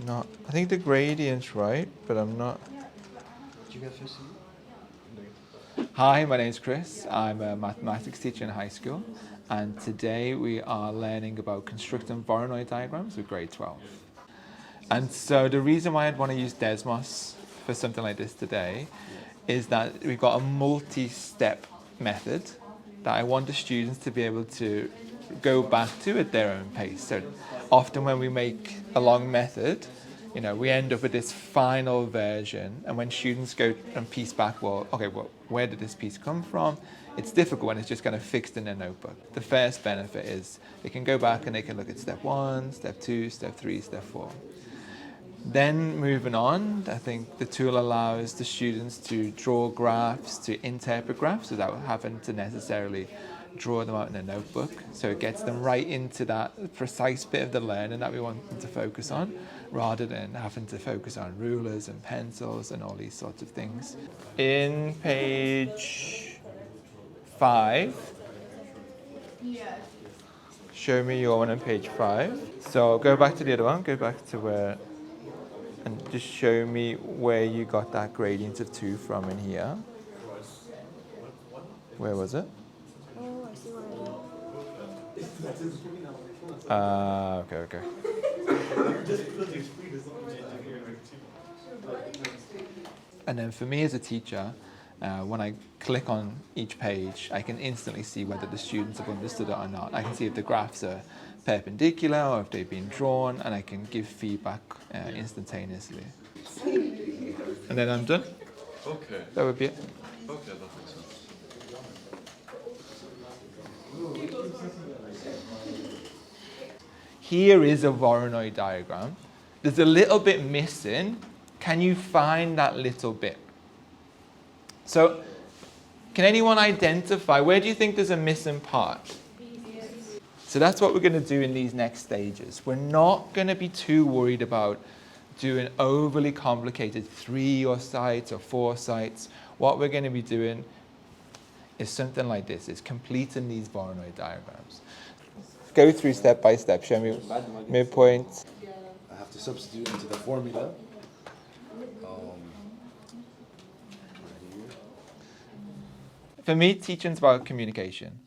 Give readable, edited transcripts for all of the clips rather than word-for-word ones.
Not, I think the gradient's right, but I'm not. Did you get first? Hi, my name's Chris. I'm a mathematics teacher in high school, and today we are learning about constructing Voronoi diagrams with grade 12. And so the reason why I'd want to use Desmos for something like this today is that we've got a multi-step method that I want the students to be able to go back to at their own pace. So often when we make a long method, we end up with this final version, and when students go and piece back, well, where did this piece come from? It's difficult when it's just kind of fixed in their notebook. The first benefit is they can go back and they can look at step 1, step 2, step 3, step 4. Then moving on, I think the tool allows the students to draw graphs, to interpret graphs without having to necessarily draw them out in a notebook. So it gets them right into that precise bit of the learning that we want them to focus on, rather than having to focus on rulers and pencils and all these sorts of things. In page 5, show me your one on page 5. So go back to the other one, go back to where, and just show me where you got that gradient of 2 from in here. Where was it? Oh, I see what Okay. And then for me as a teacher, when I click on each page, I can instantly see whether the students have understood it or not. I can see if the graphs are perpendicular or if they've been drawn, and I can give feedback instantaneously. And then I'm done. Okay. That would be it. Okay, that makes sense. Here is a Voronoi diagram. There's a little bit missing. Can you find that little bit? So, can anyone identify, where do you think there's a missing part? So that's what we're going to do in these next stages. We're not going to be too worried about doing overly complicated 3 or sites or 4 sites. What we're going to be doing is something like this, is completing these Voronoi diagrams. Go through step by step, show me midpoint. I have to substitute into the formula. For me, teaching's about communication.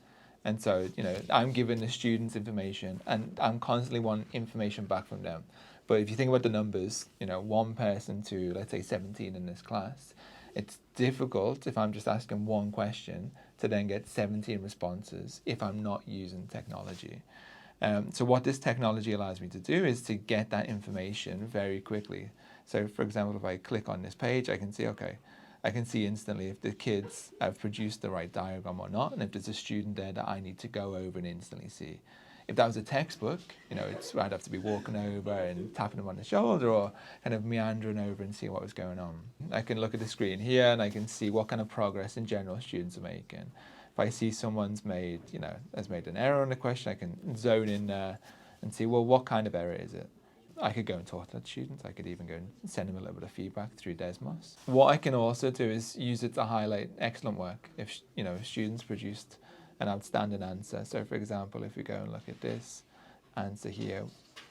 And so, I'm giving the students information and I'm constantly wanting information back from them. But if you think about the numbers, 1 person to, let's say, 17 in this class, it's difficult if I'm just asking one question to then get 17 responses if I'm not using technology. So what this technology allows me to do is to get that information very quickly. So for example, if I click on this page, I can see, I can see instantly if the kids have produced the right diagram or not, and if there's a student there that I need to go over and instantly see. If that was a textbook, I'd have to be walking over and tapping them on the shoulder or kind of meandering over and see what was going on. I can look at the screen here and I can see what kind of progress in general students are making. If I see someone's made, has made an error on the question, I can zone in there and see, well, what kind of error is it? I could go and talk to that student. I could even go and send them a little bit of feedback through Desmos. What I can also do is use it to highlight excellent work. If students produced an outstanding answer. So for example, if we go and look at this answer here,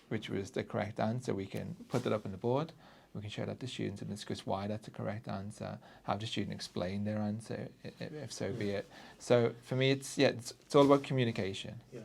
which was the correct answer, we can put that up on the board. We can show that to students and discuss why that's the correct answer, have the student explain their answer, if so be it. So for me, it's all about communication. Yeah.